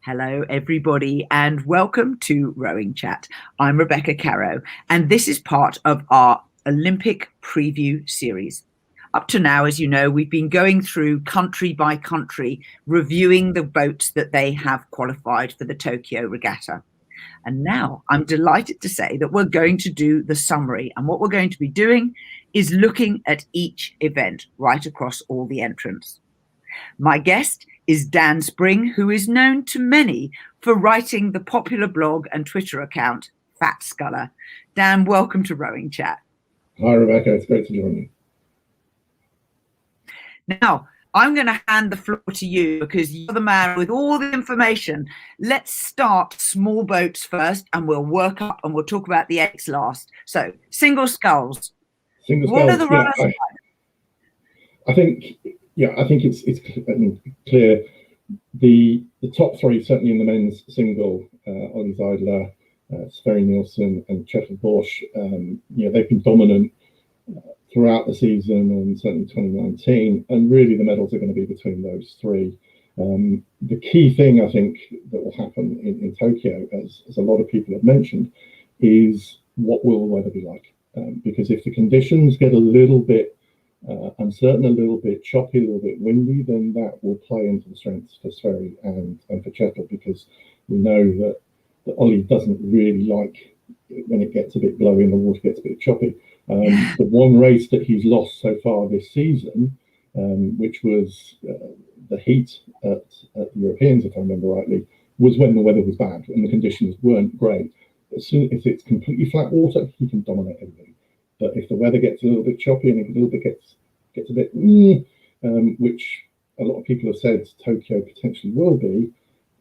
Hello, everybody, and welcome to RowingChat. I'm Rebecca Caroe, and this is part of our Olympic preview series. Up to now, as you know, we've been going through country by country, reviewing the boats that they have qualified for the Tokyo Regatta. And now I'm delighted to say that we're going to do the summary. And what we're going to be doing is looking at each event right across all the entrants. My guest is Dan Spring, who is known to many for writing the popular blog and Twitter account Fat Sculler. Dan, welcome to RowingChat. Hi, Rebecca. It's great to join you. Now, I'm going to hand the floor to you because you're the man with all the information. Let's start small boats first, and we'll work up and we'll talk about the X last. So, single sculls. What are the runners like? I think it's clear. The top three, certainly in the men's single, Ollie Zeidler, Sverre Nielsen, and Kjetil Bosch, they've been dominant throughout the season and certainly 2019. And really, the medals are going to be between those three. The key thing I think that will happen in Tokyo, as a lot of people have mentioned, is what will the weather be like? Because if the conditions get a little bit uncertain, a little bit choppy, a little bit windy, then that will play into the strengths for Sverre and for Kjetil, because we know that Ollie doesn't really like when it gets a bit blowy and the water gets a bit choppy. The one race that he's lost so far this season, which was the heat at the Europeans, if I remember rightly, was when the weather was bad and the conditions weren't great. As soon as it's completely flat water, he can dominate everything. But if the weather gets a little bit choppy and if a little bit gets a bit, which a lot of people have said Tokyo potentially will be,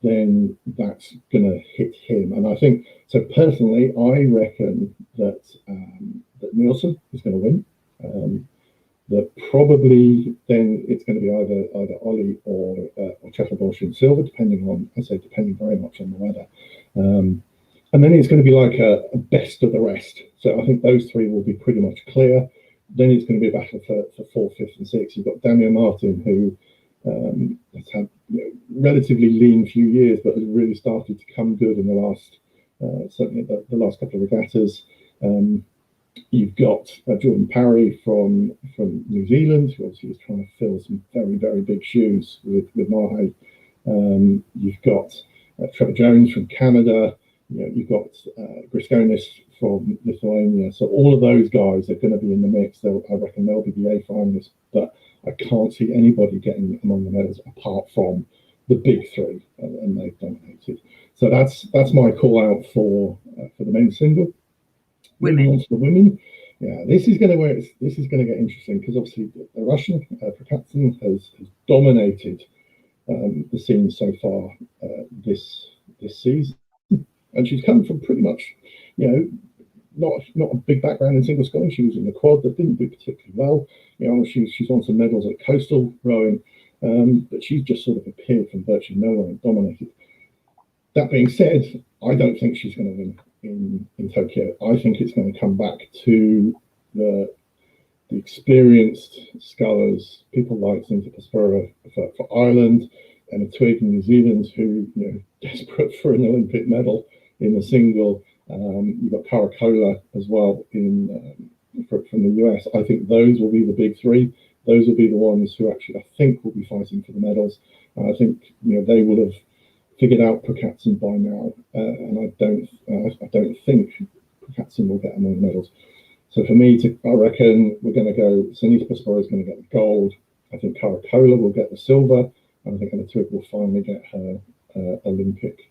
then that's going to hit him. And I think, so personally, I reckon that Nielsen is going to win. That probably then it's going to be either Ollie or Kjetil Bosch in silver, depending very much on the weather. And then it's going to be like a best of the rest. So I think those three will be pretty much clear. Then it's going to be a battle for fourth, fifth, and sixth. You've got Daniel Martin, who has had relatively lean few years, but has really started to come good in the last, certainly the last couple of regattas. You've got Jordan Parry from New Zealand, who obviously is trying to fill some very, very big shoes with Mahe. You've got Trevor Jones from Canada. You've got Griskonis from Lithuania. So all of those guys are going to be in the mix. I reckon they'll be the A finalists, but I can't see anybody getting among the medals apart from the big three, and they've dominated. So that's my call out for the men's single. Moving on to the women, this is going to get interesting, because obviously the Russian Prokatsin has dominated the scene so far this season. And she's come from pretty much, not a big background in single sculling. She was in the quad that didn't do particularly well. She's won some medals at coastal rowing, but she's just sort of appeared from virtually nowhere and dominated. That being said, I don't think she's going to win in Tokyo. I think it's going to come back to the experienced scullers, people like Cynthia Prospera for Ireland, and a Twig in New Zealand, who desperate for an Olympic medal in the single. You've got Caroe as well from the US. I think those will be the big three. Those will be the ones who actually I think will be fighting for the medals. And I think they will have figured out Prokatsin by now, and I don't think Prokatsin will get among the medals. So for me, I reckon we're going to go. Cynthia Prospera is going to get the gold. I think Caroe will get the silver. And I think Anna Twig will finally get her Olympic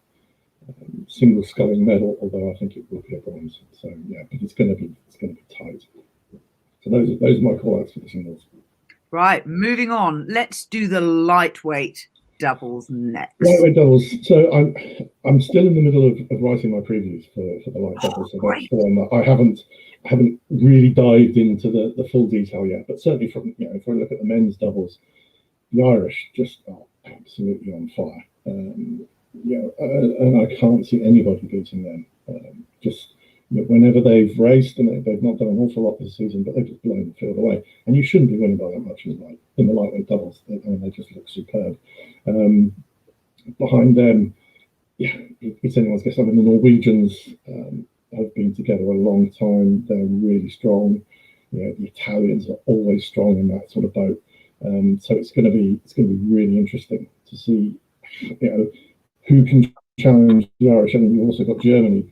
single sculling medal, although I think it will be a bronze. So but it's going to be tight. So those are my call outs for the singles. Right, moving on. Let's do the lightweight doubles next. Lightweight doubles. So I'm still in the middle of writing my previews for the light doubles. So that's the one that I haven't really dived into the full detail yet. But certainly from if I look at the men's doubles, the Irish just are absolutely on fire. And I can't see anybody beating them. Whenever they've raced, and they've not done an awful lot this season, but they've just blown the field away. And you shouldn't be winning by that much in the lightweight doubles. They just look superb. Behind them, yeah, it's anyone's guess. I mean, the Norwegians have been together a long time. They're really strong. You know, the Italians are always strong in that sort of boat. So it's going to be really interesting to see, you know, who can challenge the Irish. And you've also got Germany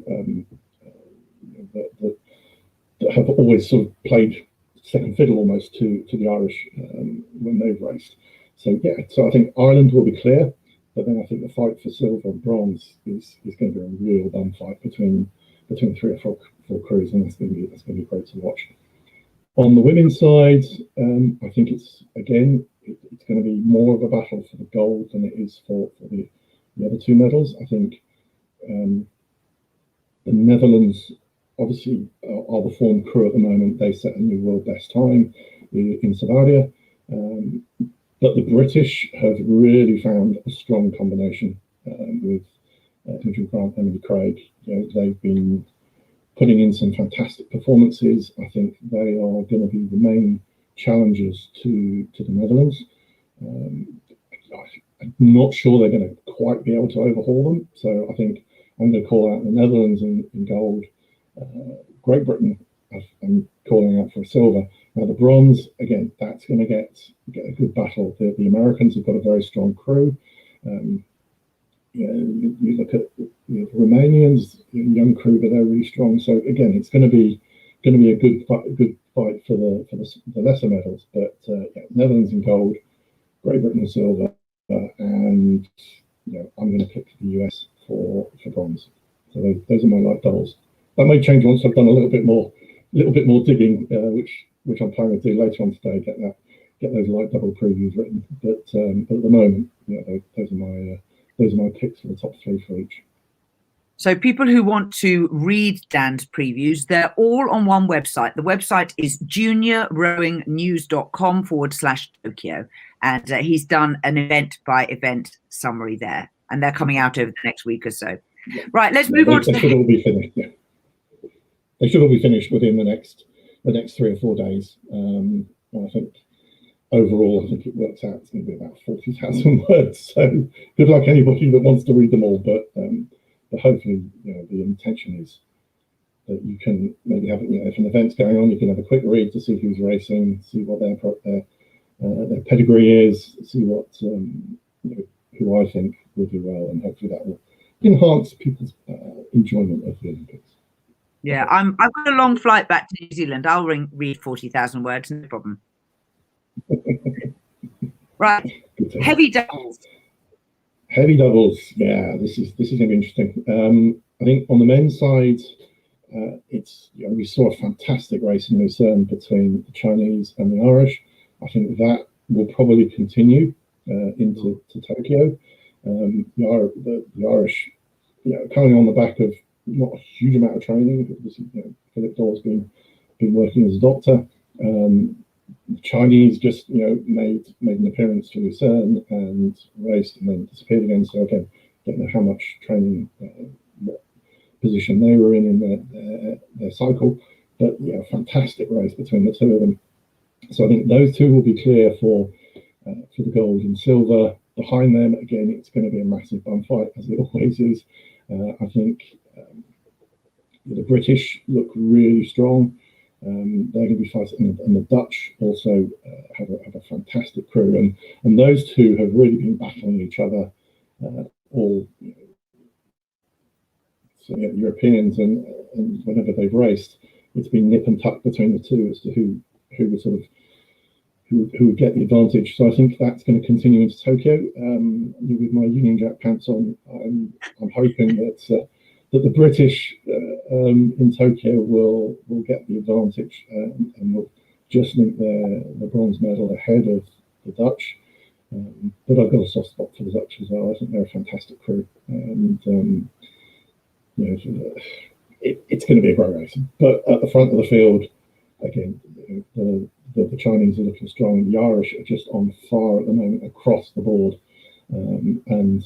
that have always sort of played second fiddle almost to the Irish when they've raced. So yeah, so I think Ireland will be clear, but then I think the fight for silver and bronze is going to be a real bum fight between 3 or 4 crews, and that's going to be great to watch. On the women's side, I think it's going to be more of a battle for the gold than it is for the other 2 medals. I think the Netherlands obviously are the form crew at the moment. They set a new world best time in Savaria. But the British have really found a strong combination with Imogen Grant, Emily Craig. You know, they've been putting in some fantastic performances. I think they are going to be the main challengers to the Netherlands. I'm not sure they're going to quite be able to overhaul them. So I think I'm going to call out the Netherlands in gold. Great Britain, I'm calling out for silver. Now the bronze, again, that's going to get a good battle. The Americans have got a very strong crew. You look at the Romanians, young crew, but they're really strong. So again, it's going to be a good fight for the lesser medals. But yeah, Netherlands in gold, Great Britain in silver, and I'm going to pick the US for bronze. So those are my light doubles. That may change once I've done a little bit more digging, which I'm planning to do later on today. Get those light double previews written. But at the moment, those are my picks for the top 3 for each. So people who want to read Dan's previews, they're all on one website. The website is juniorrowingnews.com/Tokyo. And he's done an event by event summary there. And they're coming out over the next week or so. Yeah. Right, let's move on to they should all be finished. Yeah. They should all be finished within the next 3 or 4 days. I think overall, it works out it's going to be about 40,000 words. So good luck anybody that wants to read them all. But hopefully, the intention is that you can maybe have, if an event's going on, you can have a quick read to see who's racing, see what their pedigree is, see what who I think will do well, and hopefully that will enhance people's enjoyment of the Olympics. Yeah, I've got a long flight back to New Zealand. I'll read 40,000 words, no problem. Right, heavy doubles. Heavy doubles, yeah, this is going to be interesting. I think on the men's side, we saw a fantastic race in Lucerne between the Chinese and the Irish. I think that will probably continue into Tokyo. The Irish, coming on the back of not a huge amount of training. Philip Dorr's been working as a doctor. The Chinese just made an appearance to Lucerne and raced and then disappeared again. So again, don't know how much training, what position they were in their cycle, but fantastic race between the 2 of them. So I think those 2 will be clear for the gold and silver. Behind them, again, it's going to be a massive bum fight, as it always is. I think the British look really strong. They're going to be fighting, and the Dutch also have a fantastic crew, and those 2 have really been battling each other all. So the Europeans and whenever they've raced, it's been nip and tuck between the 2 as to who was sort of who would get the advantage. So I think that's going to continue into Tokyo. With my Union Jack pants on, I'm hoping that the British in Tokyo will get the advantage and will just link the bronze medal ahead of the Dutch. But I've got a soft spot for the Dutch as well. I think they're a fantastic crew, and it's going to be a great race. But at the front of the field, again, the Chinese are looking strong. The Irish are just on fire at the moment across the board, and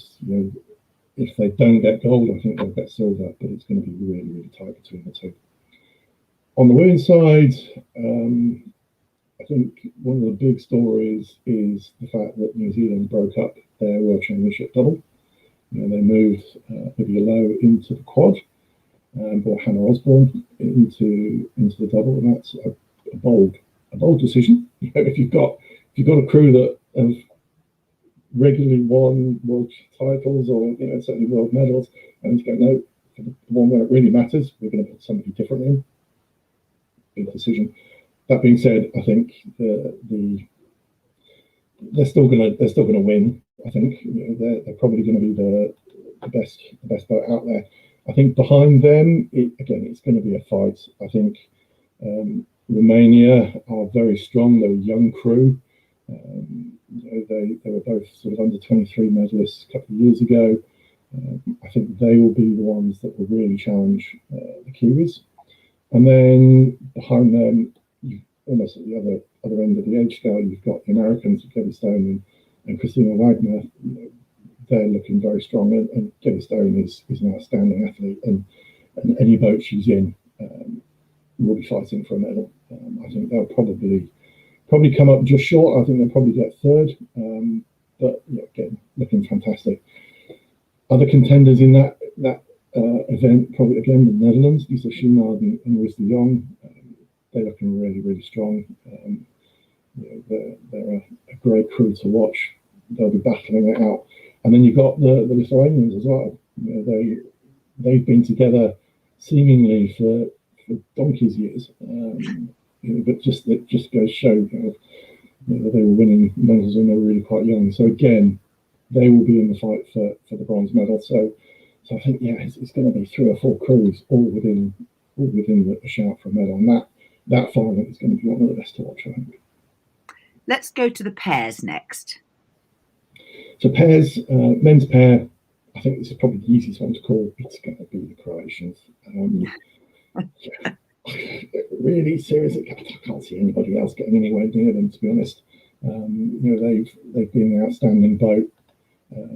if they don't get gold, I think they'll get silver, but it's going to be really, really tight between the 2. On the women's side, I think one of the big stories is the fact that New Zealand broke up their World Championship double. They moved Olivia Lowe into the quad and brought Hannah Osborne into the double, and that's a bold decision. If you've got a crew that have regularly won world titles or certainly world medals, and you go, no, for the one where it really matters, we're going to put somebody different in. Big decision. That being said, I think they're still going to win. I think they're probably going to be the best boat out there. I think behind them, it's going to be a fight. I think Romania are very strong. They're a young crew. They were both sort of under 23 medalists a couple of years ago. I think they will be the ones that will really challenge the Kiwis. And then behind them, almost at the other end of the age scale, you've got the Americans, Geddy Stone and Christina Wagner. They're looking very strong, and Geddy Stone is an outstanding athlete, and any boat she's in will be fighting for a medal. I think they'll probably come up just short. I think they'll probably get third, but again, looking fantastic. Other contenders in that event, probably again the Netherlands, Lisa Schimard and Maurice de Jong. They're looking really, really strong. They're a great crew to watch. They'll be battling it out. And then you've got the Lithuanians as well. They've been together seemingly for donkey's years. But just goes to show that they were winning medals when they were really quite young. So again, they will be in the fight for the bronze medal. So I think it's going to be 3 or 4 crews all within the shout for a medal, and that final is going to be one of the best to watch, I think. Let's go to the pairs next. So pairs, men's pair, I think this is probably the easiest one to call. It's going to be the Croatians. Really, seriously, I can't see anybody else getting anywhere near them, to be honest. They've been an outstanding boat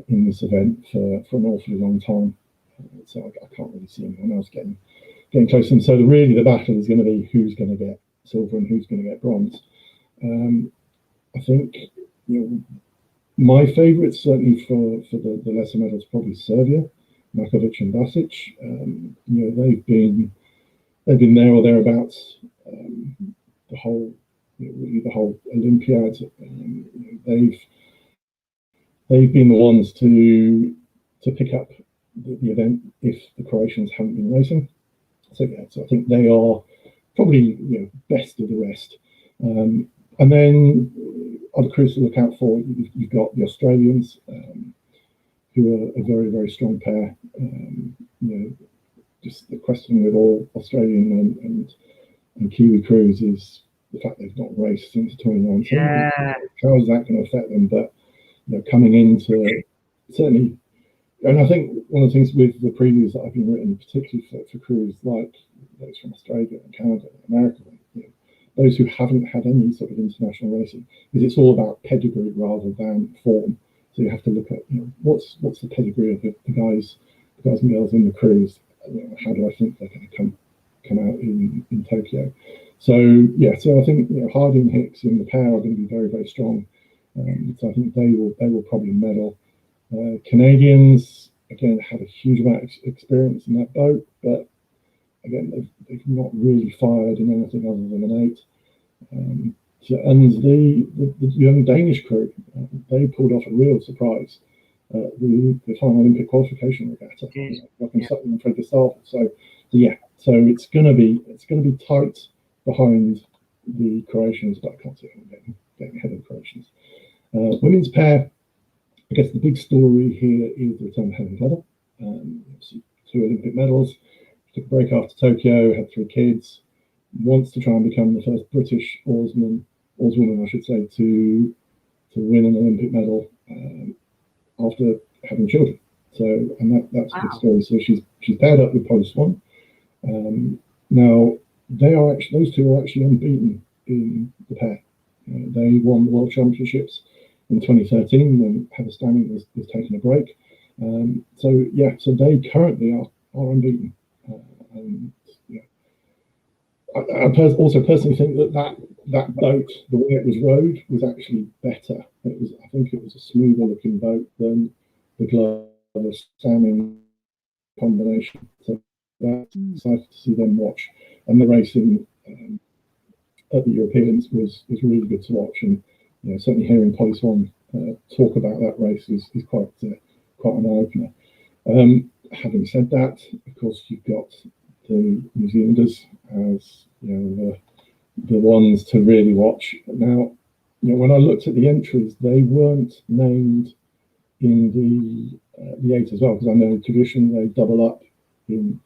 in this event for an awfully long time. So I can't really see anyone else getting close to them. So really the battle is going to be who's going to get silver and who's going to get bronze. I think my favourites certainly for the lesser medals probably Serbia, Markovic and Basic. They've been there or thereabouts the whole Olympiad. They've been the ones to pick up the event if the Croatians haven't been racing. So I think they are probably best of the rest. And then other crews to look out for, you've got the Australians, who are a very, very strong pair. Just the question with all Australian and Kiwi crews is the fact they've not raced since 2019. Yeah. How is that going to affect them? But coming into certainly, and I think one of the things with the previews that I've been written, particularly for crews like those from Australia and Canada and America, those who haven't had any sort of international racing, is it's all about pedigree rather than form. So you have to look at what's the pedigree of the guys and girls in the crews. How do I think they're going to come out in Tokyo? So I think Hardy and Hicks in the pair are going to be very, very strong. So I think they will probably medal. Canadians again had a huge amount of experience in that boat, but again they've not really fired in anything other than an 8. And the young Danish crew, they pulled off a real surprise. The final Olympic qualification regatta, Joachim Sutton and Fred Gustafsson. So it's going to be tight behind the Croatians, but I can't see them getting ahead of the Croatians. Women's pair, I guess the big story here is the return of Helen Glover. 2 Olympic medals, took a break after Tokyo, had 3 kids, wants to try and become the first British oarswoman, I should say, to win an Olympic medal after having children. So, and that's a good story. So she's paired up with Polly Swan. Now those 2 are actually unbeaten in the pair. They won the World Championships in 2013 when Heather Stanning was taking a break. So they currently are unbeaten. I also personally think that boat, the way it was rowed, was actually better. I think it was a smoother looking boat than the Globe a standing combination. So that's excited to see them watch. And the racing at the Europeans was really good to watch. And certainly hearing Polly Swan talk about that race is quite an eye-opener. Having said that, of course, you've got the New Zealanders as the ones to really watch. Now, when I looked at the entries, they weren't named in the eight as well, because I know traditionally they double up in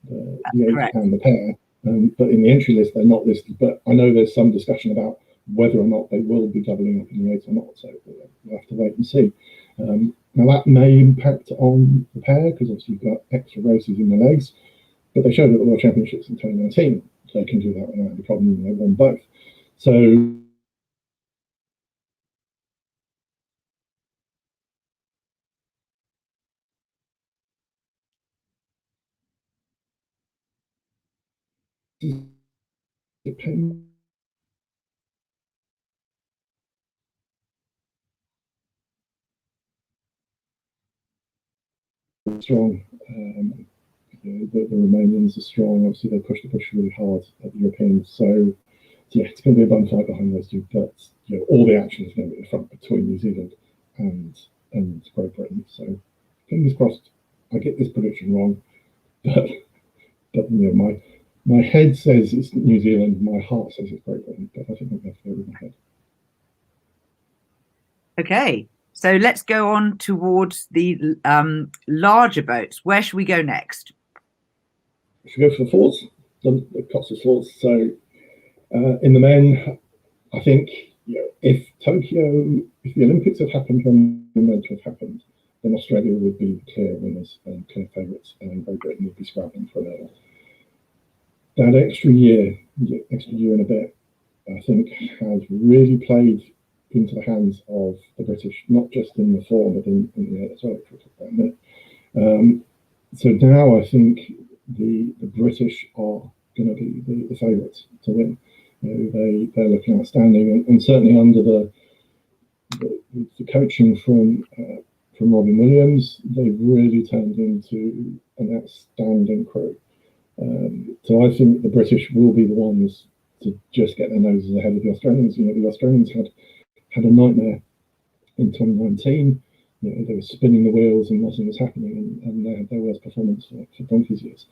the eight correct. And the pair, but in the entry list they're not listed. But I know there's some discussion about whether or not they will be doubling up in the eight or not, so we'll have to wait and see. Now that may impact on the pair, because obviously you've got extra races in the legs, but they showed at the World Championships in 2019 they can do that without any problem. They won both. So depends. Strong. The Romanians are strong. Obviously, they push really hard at the Europeans. So yeah, it's going to be a bun fight behind those two. But all the action is going to be at the front between New Zealand and Great Britain. So fingers crossed. I get this prediction wrong, but my head says it's New Zealand. My heart says it's Great Britain. But I think I'm going to go with my head. Okay. So let's go on towards the larger boats. Where should we go next? We should go for the fours, the Cox's fours. So in the men, I think if the Olympics had happened when the meant to have happened, then Australia would be clear winners and clear favourites, and Great Britain would be scrapping for a medal. That extra year and a bit, I think, has really played into the hands of the British, not just in the four, but in the air as well, which we'll talk about in a minute. So now I think the British are going to be the favourites to win. They're looking outstanding, and certainly under the coaching from Robin Williams, they've really turned into an outstanding crew. So I think the British will be the ones to just get their noses ahead of the Australians. The Australians had a nightmare in 2019. They were spinning the wheels and nothing was happening, and they had their worst performance for donkey's years.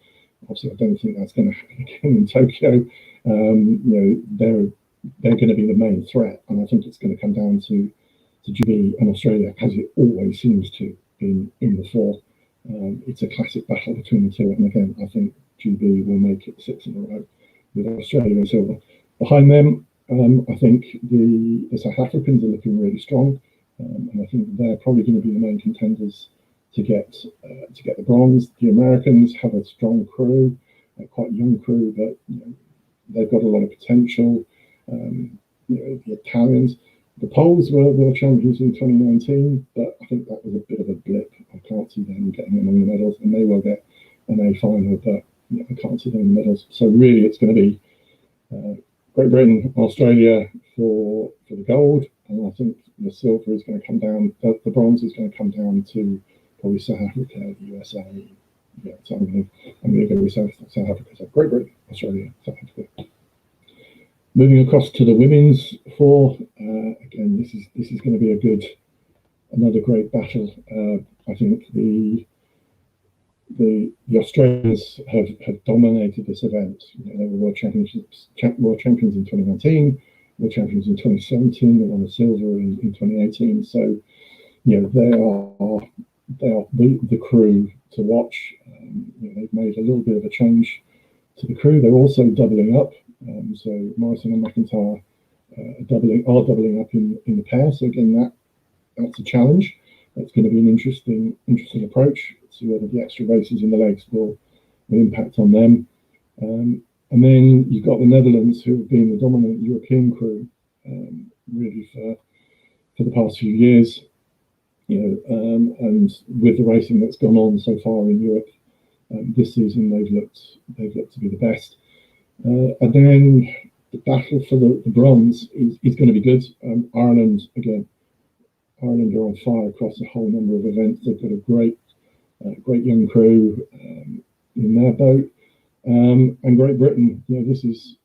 Obviously, I don't think that's going to happen again in Tokyo. They're going to be the main threat, and I think it's going to come down to GB and Australia, as it always seems to in the four. It's a classic battle between the two, and again, I think GB will make it 6 in a row with Australia and silver. Behind them, I think the South Africans are looking really strong, and I think they're probably going to be the main contenders to get the bronze. The Americans have a strong crew, quite young crew, but they've got a lot of potential. The Italians, the Poles were world champions in 2019, but I think that was a bit of a blip. I can't see them getting among the medals, and they will get an A final, but I can't see them in the medals. So really, it's going to be Great Britain, Australia for the gold, and I think the silver is going to come down. The bronze is going to come down to probably South Africa, the USA. So I'm going to go with South Africa. So Great Britain, Australia, South Africa. Moving across to the women's four, again, this is going to be another great battle. I think the Australians have dominated this event. They were world champions in 2019, world champions in 2017. They won the silver in 2018. So they are the crew to watch. They've made a little bit of a change to the crew. They're also doubling up. So Morrison and McIntyre are doubling up in the pair. So again, that's a challenge. That's going to be an interesting approach to see whether the extra races in the legs will impact on them. And then you've got the Netherlands, who have been the dominant European crew really for the past few years. And with the racing that's gone on so far in Europe this season, they've looked to be the best. And then the battle for the bronze is going to be good. Ireland are on fire across a whole number of events. They've got a great great young crew in their boat, and Great Britain. This is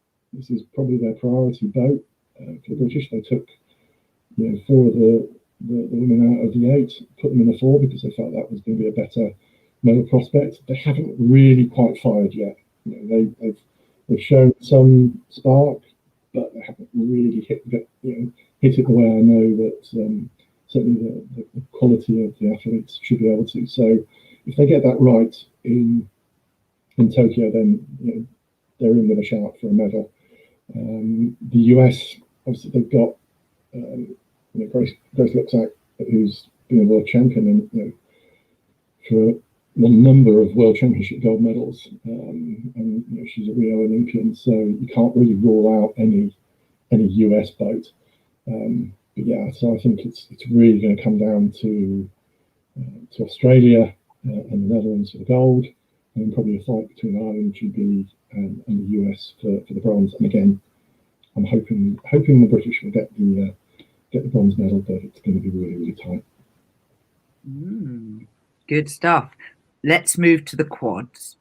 probably their priority boat for the British. They took 4 of the women out of the 8, put them in the 4 because they felt that was going to be a better medal prospect. They haven't really quite fired yet. They've shown some spark, but they haven't really hit it the way I know that certainly the quality of the athletes should be able to. So if they get that right in Tokyo, then they're in with a shout for a medal. The US, obviously, they've got Grace Luxack, who's been a world champion and for one number of world championship gold medals, and she's a Rio Olympian, so you can't really rule out any US boat. But yeah, so I think it's really going to come down to Australia and the Netherlands for the gold, and probably a fight between Ireland, GB, and the US for the bronze. And again, I'm hoping the British will get the bronze medal, but it's going to be really, really tight. Good stuff. Let's move to the quads.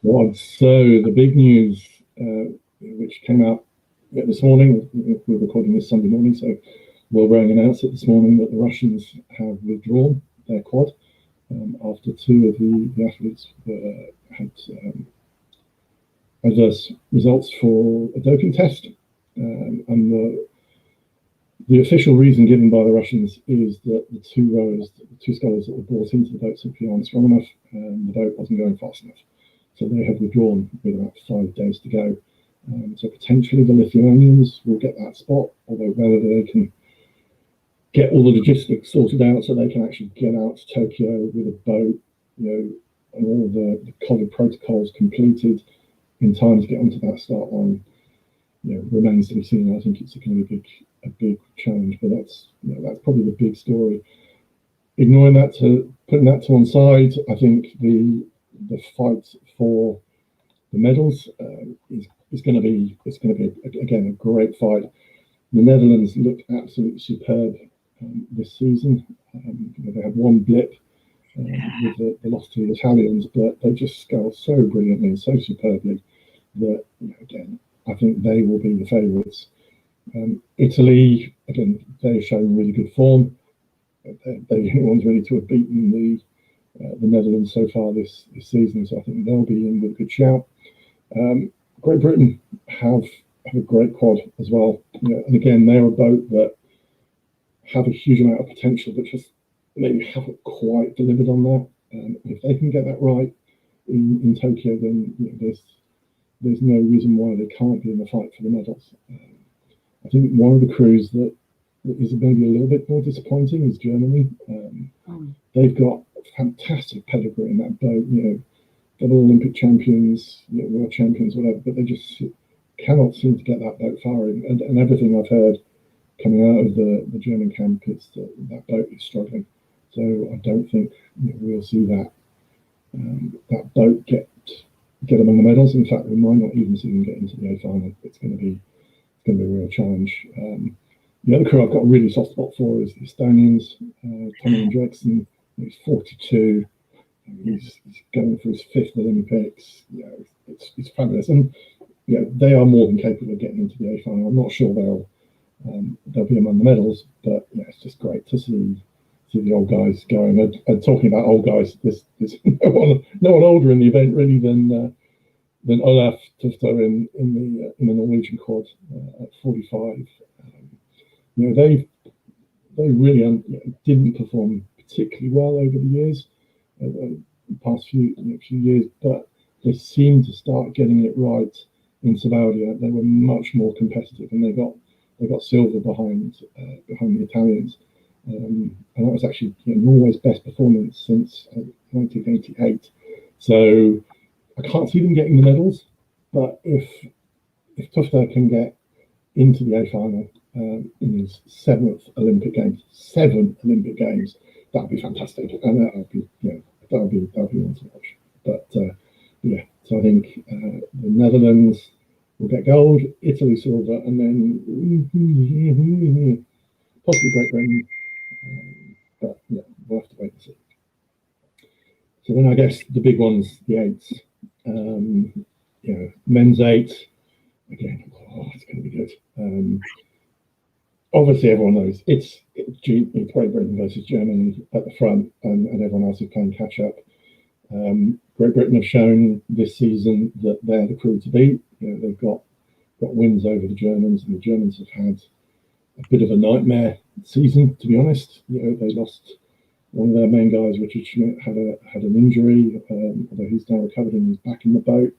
So the big news, which came out this morning, we're recording this Sunday morning, so World Rowing announced it this morning that the Russians have withdrawn their quad after 2 of the athletes had adverse results for a doping test. And the official reason given by the Russians is that the 2 rowers, the 2 scholars that were brought into the boat simply aren't strong enough, and the boat wasn't going fast enough. So they have withdrawn with about 5 days to go. So potentially the Lithuanians will get that spot, although whether they can get all the logistics sorted out so they can actually get out to Tokyo with a boat, and all the COVID protocols completed in time to get onto that start line, remains to be seen. I think it's going to be a big challenge, but that's probably the big story. Putting that to one side, I think the fight for the medals is going to be again a great fight. The Netherlands looked absolutely superb this season. They had one blip with the loss to the Italians, but they just scaled so brilliantly and so superbly that again, I think they will be the favourites. Italy, again, they've shown really good form. They're the only ones really to have beaten the Netherlands so far this season, so I think they'll be in with a good shout. Great Britain have a great quad as well, and again, they're a boat that have a huge amount of potential, but just maybe haven't quite delivered on that. If they can get that right in Tokyo, then there's no reason why they can't be in the fight for the medals. I think one of the crews that is maybe a little bit more disappointing is Germany. They've got fantastic pedigree in that boat, double Olympic champions, world champions, whatever, but they just cannot seem to get that boat firing. And everything I've heard coming out of the German camp is that boat is struggling. So I don't think we'll see that boat get among the medals. In fact, we might not even see them get into the A final. It's going to be a real challenge. The other crew I've got a really soft spot for is the Estonians. Tommy Jackson, he's 42. He's going for his 5th Olympics. It's fabulous, and they are more than capable of getting into the A final. I'm not sure they'll be among the medals, but it's just great to see the old guys going. And talking about old guys, there's no one older in the event really than Olaf Tufter in the Norwegian quad at 45. They really didn't perform particularly well over the years, the past few years, but they seemed to start getting it right in Sabaudia. They were much more competitive, and they got silver behind the Italians, and that was actually Norway's best performance since 1988. So I can't see them getting the medals, but if Tufter can get into the A final in his 7th Olympic Games, that'd be fantastic, and that'll be one to watch. But so I think the Netherlands will get gold, Italy silver, and then possibly Great Britain. But we'll have to wait and see. So then I guess the big ones, the eights, men's eight, again, it's going to be good. Obviously, everyone knows it's Great Britain versus Germany at the front, and everyone else is playing catch up. Great Britain have shown this season that they're the crew to beat. They've got wins over the Germans, and the Germans have had a bit of a nightmare season, to be honest. They lost one of their main guys, Richard Schmidt, had an injury, although he's now recovered and he's back in the boat.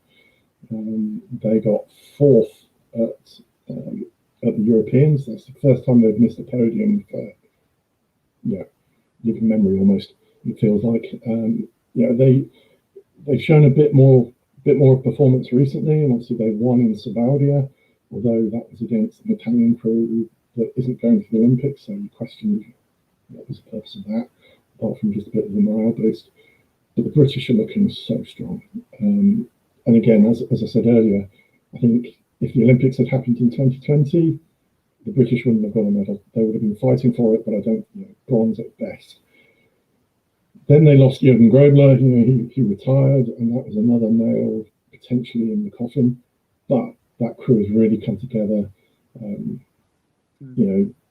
They got fourth at the Europeans. That's the first time they've missed a podium for living memory almost. It feels like they've shown a bit more performance recently, and obviously they won in Sabaudia, although that was against an Italian crew that isn't going to the Olympics. So you question what was the purpose of that, apart from just a bit of a morale boost. But the British are looking so strong. And again, as I said earlier, I think if the Olympics had happened in 2020, the British wouldn't have got a medal. They would have been fighting for it, but I don't, bronze at best. Then they lost Jürgen Grobler. He retired, and that was another nail potentially in the coffin. But that crew has really come together.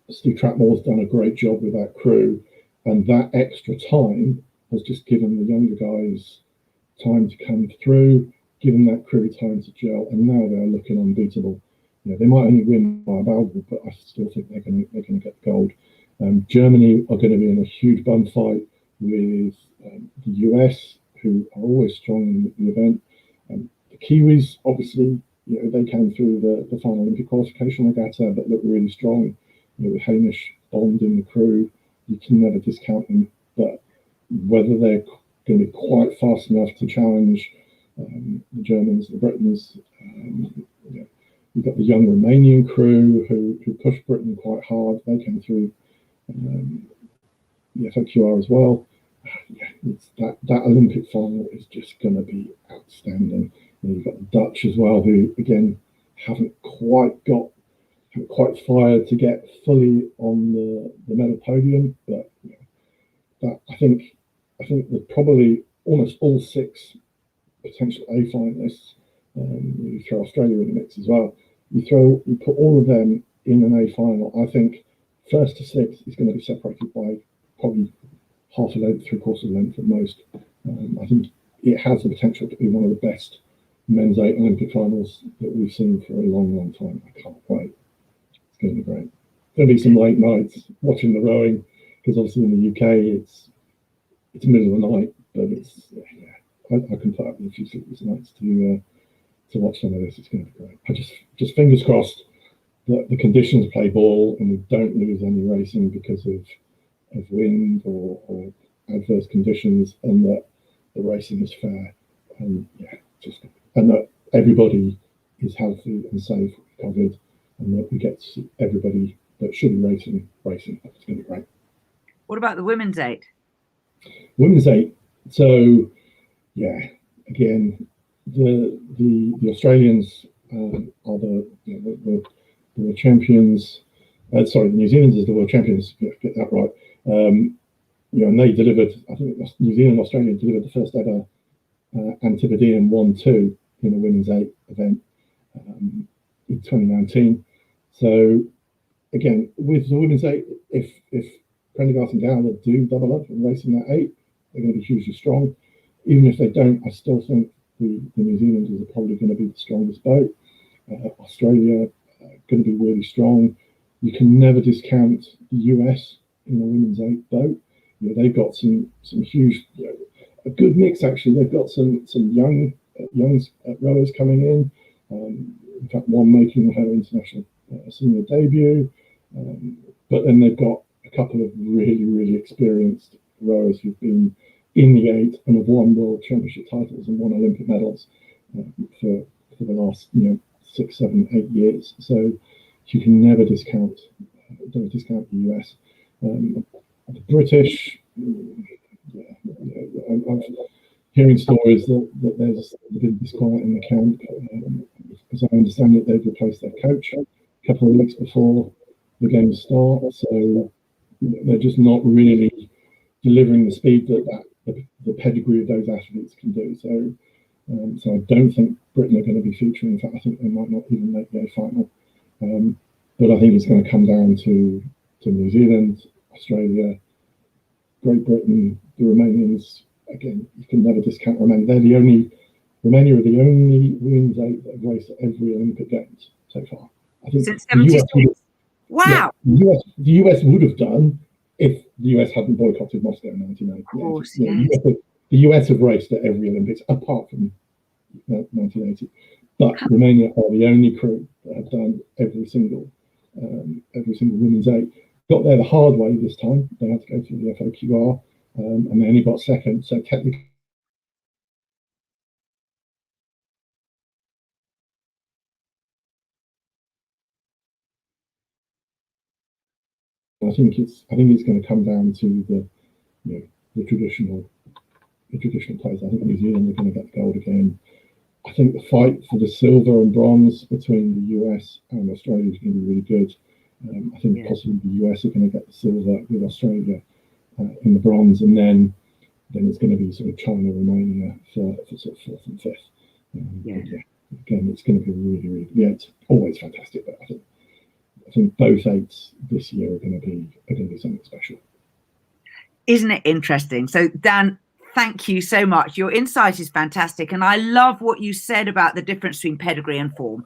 Steve Trapmore's done a great job with that crew, and that extra time has just given the younger guys time to come through, given that crew time to gel, and now they're looking unbeatable. They might only win by a barrel, but I still think they're going to get gold. Germany are going to be in a huge bum fight with the US, who are always strong in the event. The Kiwis, obviously, they came through the final Olympic qualification regatta, but look really strong. With Hamish Bond in the crew, you can never discount them. But whether they're going to be quite fast enough to challenge the Germans, the Britons, we've got the young Romanian crew who pushed Britain quite hard. They came through the FOQR as well. That Olympic final is just going to be outstanding. You've got the Dutch as well, who again haven't quite fired to get fully on the medal podium, but I think that probably almost all six potential A finalists. You throw Australia in the mix as well. You put all of them in an A final. I think first to sixth is going to be separated by probably half a length, three-quarters of a length at most. I think it has the potential to be one of the best men's 8 Olympic finals that we've seen for a long, long time. I can't wait. It's going to be great. There'll be some late nights watching the rowing, because obviously in the UK it's middle of the night, but I can put up with a few sleepless nights to watch some of this. It's going to be great. I just fingers crossed that the conditions play ball and we don't lose any racing because of wind or adverse conditions, and that the racing is fair, and that everybody is healthy and safe, recovered, and that we get to see everybody that should be racing. It's going to be great. What about the women's 8? Women's 8. So again, the Australians are the champions. Sorry, the New Zealanders are the world champions. Get that right. And they delivered. I think New Zealand and Australia delivered the first ever Antipodean 1-2 in a women's 8 event in 2019. So again, with the women's 8, if Prendergast and Gowler do double up and race in that 8, they're going to be hugely strong. Even if they don't, I still think the New Zealanders are probably going to be the strongest boat. Australia going to be really strong. You can never discount the US in the women's 8 boat. They've got some huge, a good mix actually. They've got some young rowers coming in. In fact, one making her international senior debut. But then they've got a couple of really, really experienced rowers who've been in the 8 and have won world championship titles and won Olympic medals for the last 6, 7, 8 years. So you can never discount the US. The British, I'm hearing stories that there's a bit of disquiet in the camp. As I understand it, they've replaced their coach a couple of weeks before the games start, so they're just not really delivering the speed that the pedigree of those athletes can do. So so I don't think Britain are going to be featuring. In fact, I think they might not even make the A final. But I think it's going to come down to New Zealand, Australia, Great Britain, the Romanians. Again, you can never discount Romania. Romania are the only women's eight that have raced at every Olympic Games so far. I think since 76. Wow. Yeah, the US would have done if the US hadn't boycotted Moscow in 1980. Of course, yes. The US have raced at every Olympics apart from 1980. But Romania are the only crew that have done every single women's eight. Got there the hard way this time. They had to go through the FOQR, and they only got second. So technically, I think it's going to come down to the traditional players. I think New Zealand are going to get the gold again. I think the fight for the silver and bronze between the US and Australia is going to be really good. I think possibly the US are going to get the silver with Australia in the bronze, and then it's going to be sort of China, Romania for sort of fourth and fifth. Again, it's going to be really, really, it's always fantastic. But I think both eights this year are going to be something special. Isn't it interesting? So Dan, thank you so much. Your insight is fantastic, and I love what you said about the difference between pedigree and form.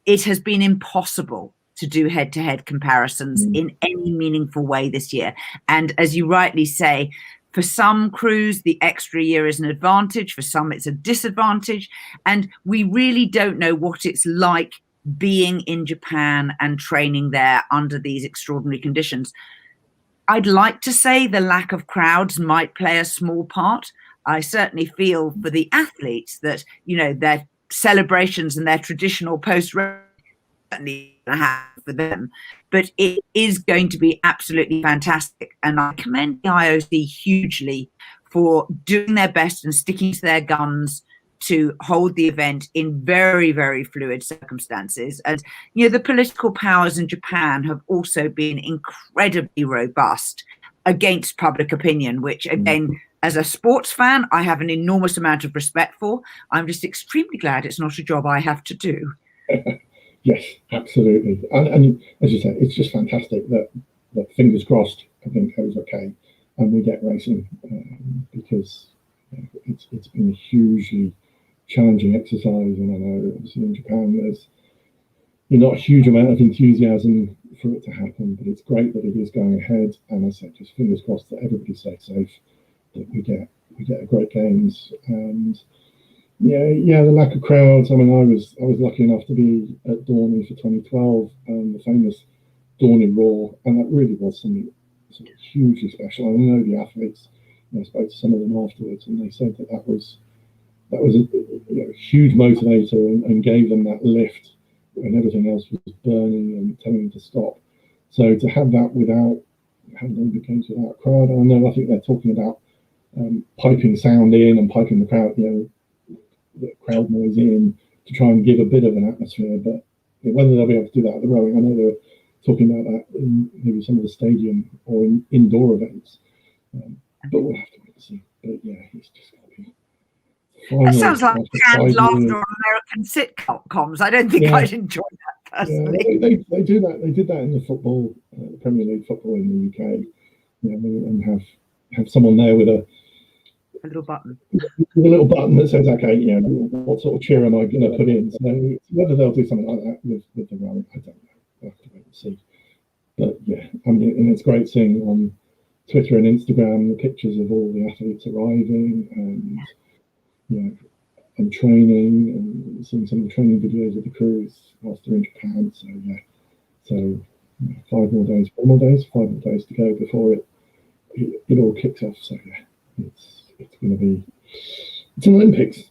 It has been impossible to do head-to-head comparisons in any meaningful way this year. And as you rightly say, for some crews, the extra year is an advantage. For some, it's a disadvantage. And we really don't know what it's like being in Japan and training there under these extraordinary conditions. I'd like to say the lack of crowds might play a small part. I certainly feel for the athletes that, their celebrations and their traditional post-race certainly have for them, but it is going to be absolutely fantastic. And I commend the IOC hugely for doing their best and sticking to their guns to hold the event in very, very fluid circumstances. And, the political powers in Japan have also been incredibly robust against public opinion, which again, as a sports fan, I have an enormous amount of respect for. I'm just extremely glad it's not a job I have to do. Yes, absolutely. And as you said, it's just fantastic that fingers crossed, I think goes okay, and we get racing because it's been a hugely challenging exercise. And I know obviously in Japan there's not a huge amount of enthusiasm for it to happen, but it's great that it is going ahead. And as I said, just fingers crossed that everybody stays safe, that we get a great games. And the lack of crowds. I mean, I was lucky enough to be at Dorney for 2012, the famous Dorney Roar, and that really was something sort of hugely special. I know the athletes. I spoke to some of them afterwards, and they said that was a huge motivator and gave them that lift when everything else was burning and telling them to stop. So to have that without having the games without a crowd, I think they're talking about piping sound in and piping the crowd, the crowd noise in to try and give a bit of an atmosphere. But whether they'll be able to do that at the rowing, I know they were talking about that in maybe some of the stadium or in indoor events. But we'll have to wait and see. But it's just going to be. That sounds like canned laughter on American sitcoms. I don't think I'd enjoy that personally. Yeah, they do that. They did that in the football, the Premier League football in the UK. And have someone there with a little button. With a little button that says, okay, what sort of cheer am I going to put in? So whether they'll do something like that with the rowing, I don't know. We'll have to wait and see. But and it's great seeing on Twitter and Instagram the pictures of all the athletes arriving and training, and seeing some of the training videos of the crews whilst they're in Japan. So 4 more days to go before it all kicks off. So it's going to be, it's an Olympics.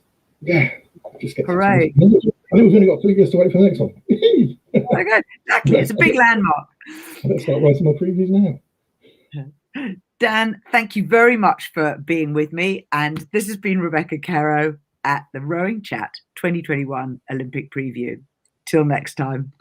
Just get right. I think we've only got 3 years to wait for the next one. Okay, exactly. It's a big landmark. Let's start writing my previews now. Dan, thank you very much for being with me. And this has been Rebecca Caroe at the RowingChat 2021 Olympic Preview. Till next time.